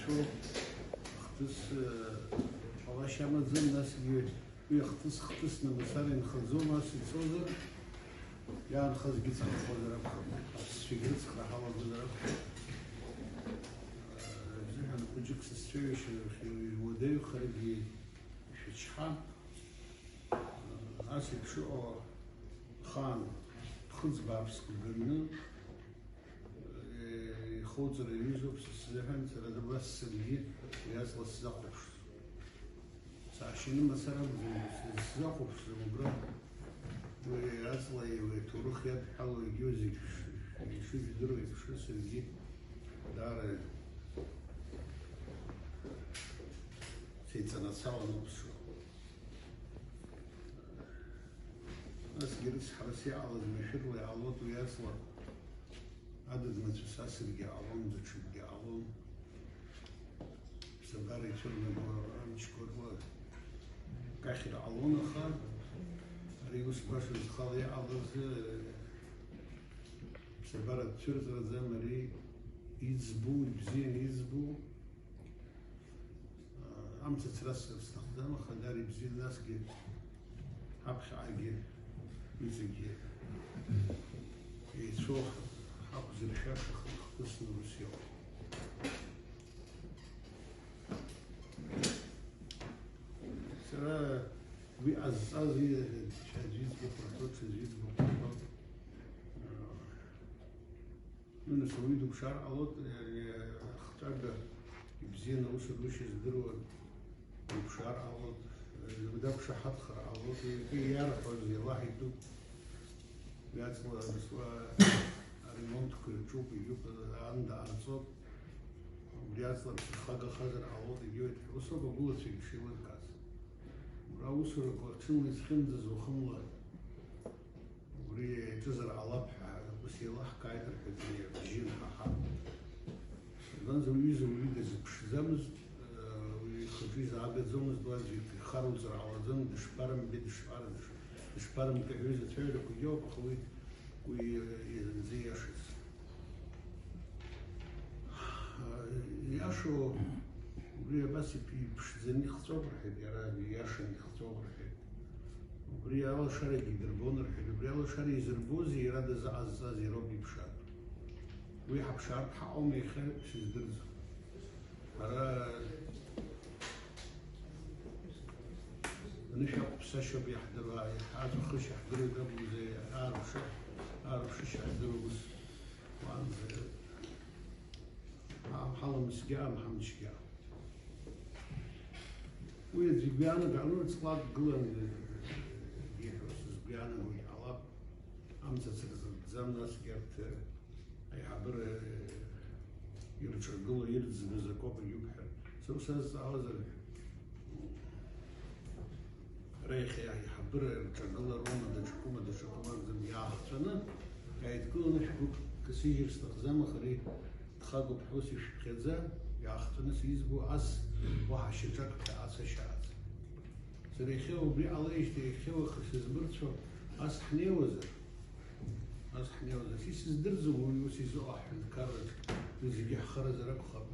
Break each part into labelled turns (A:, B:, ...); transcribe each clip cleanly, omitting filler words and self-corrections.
A: شو اختص والله شامل زم ناس يختص نمسارين خزو ناس يصوزر يعني خز جيت خزر أبخم في جيت خلا حوا خزر أبخم زين أنا بجيك سستوي في وداي خارجي في الشحن أسيب شو خان خز بابس كلنا خوزر يوزو بس زين ترى ده بس اللي يصل السقف عشان مثلا السقف المبرد ويصل وتروح يد حلو يجوزي شو يدرو شو سوي دار في سنة سوا نص ناس جلس حرسي على المشر ويعوض ويصل عدد من الأساس اللي جعلهم ذكر جعلهم سباري شرنا مشكور كاخر علونا خال ريوس باشا الخالي عضز سبارة شرطة زمري يزبو بزين يزبو عم تترسل استخدامه خداري بزين ناس جي حبش عاجي يزجي يشوف حافظ الشاشة خصوصا الروسيا سرا بأزازي شاجيز بفرطوط شاجيز بفرطوط من سويدو بشار علوت يعني اختار بزينة وش يزدروا بشار علوت بدا بشحط خر علوت يعرف زي واحد دو يعرف بسوا ريمونت كل تشوف يجوب عند عرصات وبيعصر خزر عوض يجوب وصل بقول شيء والكاس وراوسر قلتلني خندز وخملة وري تزرع لبحة بس يلاح كايدر كذي بجين حا لازم يجوا وليد زمز ويخفيز عبد زمز دوازي خارج زرع وزم دشبارم بدشبارم دشبارم كعوزة تعرف ويجوب خوي ويزياشس ياشو بري بس بشزني خطوبر حد يرى ياشن خطوبر حد بري أول شري يدربون حد بري أول شري يزربوزي يراد زعزاز يروبي بشار ويحب شار حقهم يخل شزدرز برا نشأ بسشة بيحضروا حاجة خش يحضروا قبل زي عارف شو يحضروا بس وعن حالا مسجع محمد شجع ويجي بيانا قالوا تصلات قلنا يحرس بيانا ويعلق عم تسرز زمنا سجرت أي عبر يرجع قلنا يرز بزكوب يبحر سو ساز عازل ريخ يعني حبر يرجع قلنا روما ده شكوما زم ياخذنا قاعد كلنا نحكوا كسير استخدام خريط خاطب حوسي خزان ياخذنا سيزبو عس واحد شجاك بتاع سشات سريخو بلي الله يشتريخو خسز برتشو عس حنيوزر سيس درزو ويوسيزو أحد كارج يزيح خرز ربخر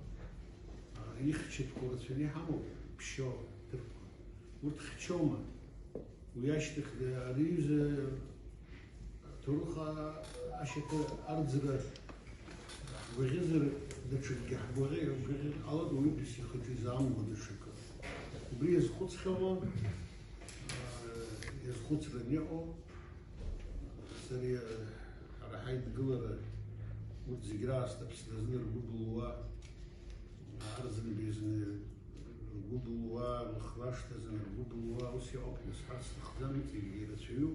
A: يخشت كورة سني حمو بشو تركو وتخشوما وياشتخ ريز تروخا عشت أرض وغزر دشك وغير على طول بس يخرج زعم ودشك وبريز خط خوا يزخط رنيعه سريع راح يتقلر وتزجراس تبس تزنر قبلوا عرزن بيزن قبلوا الخراش تزنر قبلوا وسي أوبيس حرس استخدامت يجي تشيو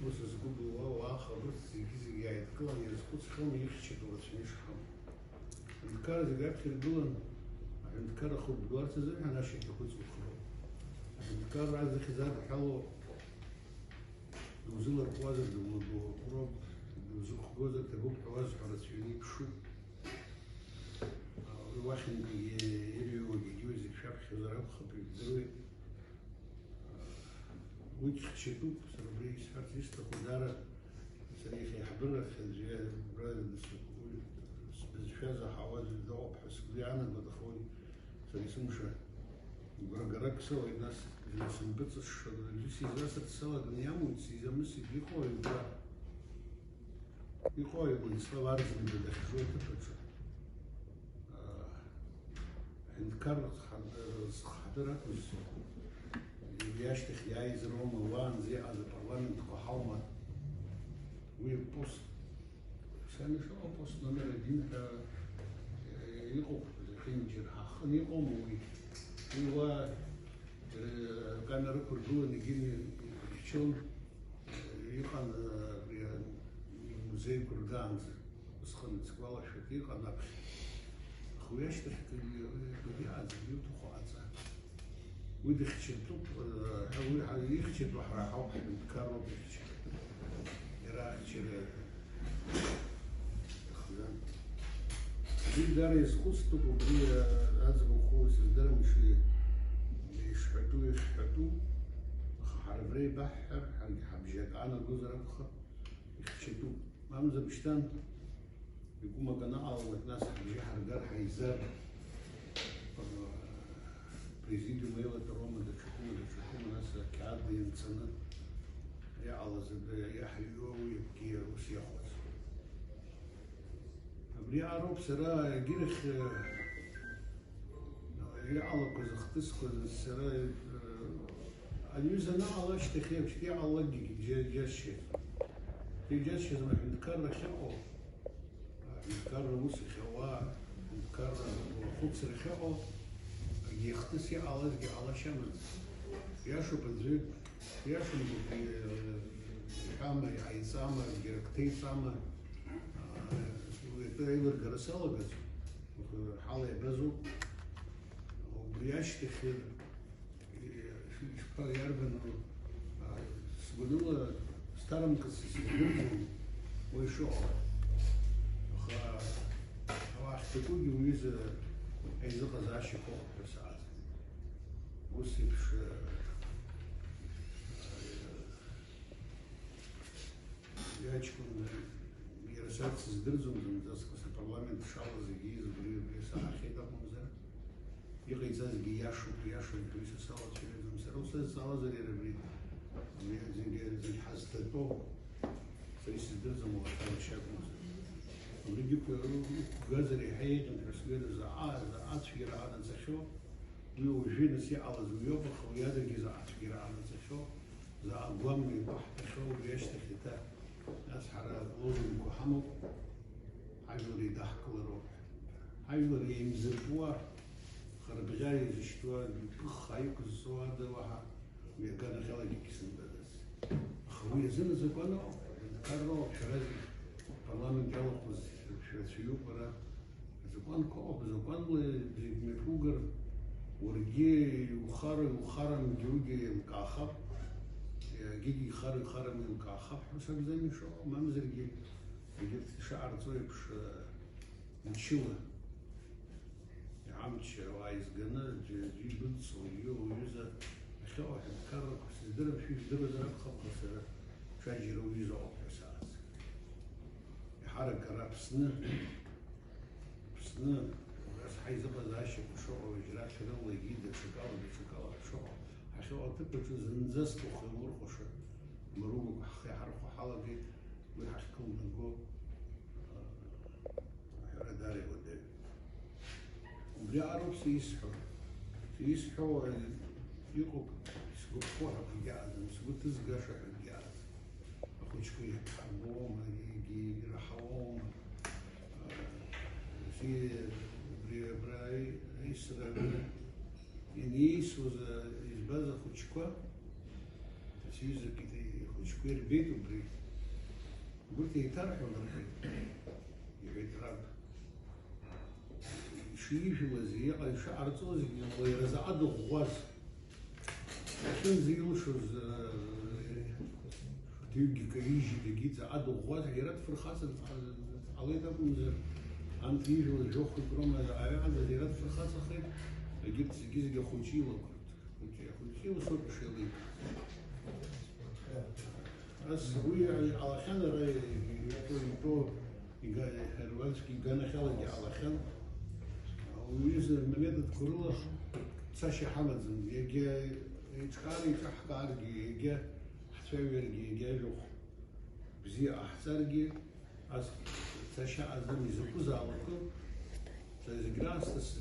A: وسز قبلوا وآخر بس يجي قاعد كلام يزخط خوا يخشى دورة مش الكار إذا جابت الدولن الكار أخذ بجوارت زي أنا شيء تأخذ الخروج الكار عايز خزان حلو دوزيل القوازر دوزيل دوزيل خبزة تجوب حواز حرسيني بشو الواحد يريو يجوز يشاف خزان خبري بدوي ويك خشيتوك سربريس حرسيست خدارة سريخ يحضر خزيان براد بزفازة حوالي ذوق حسب أنا قد أخوي سيسمشة وقرقرك سوى الناس اللي سنبتش اللي سيزاسة سوى دنيام وسيزا مسي بيقوي وبرا بيقوي ويسلا بارز اللي بدخشوه تفتش هنكرر حضرت ياشتخ يايز روما وان زي على البرلمان تقحوما ويبوست سنة شو بوست نمر الدين يقوم الحين حخن يقوم هو كان ركور جوا نجيني شون يقان مزيد كردانز بس خن سكوالا شكير قال خوياش تحكي بدي عازم يوتو خواتها ويدي خشنتوب هو يخشن بحر حوح بالكارو بيخشن يراعي شيء دي دار يسخوستو وبري عازم خوس الدار مش يشحتو حرفري بحر حبجاك أنا جزر أخر يخشتو ما مزه بشتان يقوم قناعة والناس اللي حرقار حيزار بريزيديوم يلا تروما دكشكوما ناس كعادي إنسان يا الله زب يا حيو ويبكي روسيا خلاص أبري عروب سرا جيرخ يا الله كذا اختص كذا سرا اليوزا نا الله اشتخيب شتي الله جاش جاش زمان نكرر خيو نكرر وسي خوا نكرر خود سر خيو يختص يا الله جي الله شمن يا شو بدري يا شو كامل يا سامر جركتي سامر ويتايلر جرسالة بس حالة بزو وبرياش تخير شو يعرفن سقولوا ستارم كسيسيدهم ويشوع هو احتكوجي ويز أي زق زاشي فوق بساعات وسيبش ياچكون يرسات زدرزم زمزاس كس البرلمان شاء زجيز بري ساعة خيطة مزر يقي زاز جياشو بريس ساعة شيء زمسر ساعة زري ربري زي حزتو فريس زدرزم وقتها شاب مزر ولقي جازري حيج نرسل زعات في رعانا زشو ويوجين سي على زويوب خويادا جزعات في رعانا زشو زع قومي بحت شو بيشتكي تا ناس حرا لوزن كحمو حيولي ضحك لروح حيولي يمزرتوا خرب جاي زشتوا بخ هيك الزواد وها ويكان خلقي كسن بدس خويا زين زكانو كارو شراز برلمان جاو خز شرسيو برا زكان كوب زكان مفوجر ورجي وخرم جوجي مكاخب جيجي خارج من الكعخب حسب زي ما شو ما مزرجي جبت شعر طيب نشوه يا عمتش عايز جنا جي بنت صويو ويوزا خو واحد كرر درب في درب درب خبص شاجر ويوزا ساعات يحرك راب سنه بس حيزبط زاشك وشو وجرات شغل يجيد شكاله شو شو أعتقد شو زنزست وخمر خوش مروق حقي حرق حلقي ويحكم نقول داري ودي وبلي عرب سيسحو يقوك سقوط فوحة في الجاز سقوط تزقاش في الجاز أخوش كوي حبوم يجي رحوم في براي يسرق ينيس وز بازا خوشكوا تسيزا كده خوشكوا البيت وبري قلت يترح ولا يبيت راب شيء في وزيق شعر توزي ويرزع غواز لكن زيو شو تيجي كريجي لقيت عاد غواز يرد في الخاص عليها بمزر عم تيجي والجوخ كروم عاد يرد في الخاص خير لقيت زيجي خوشي وكل خوشي وصوت شيء بس هو على خان راي يطو Херванский Ганахелаги Алахел, ويز المنيدة كورلا تساشي حمدزن يجي يتخاري كحكارجي يجي حتفاورجي يجي لو بزي أحسرجي أس تساشي أزم يزكوز على كل تزجراس تس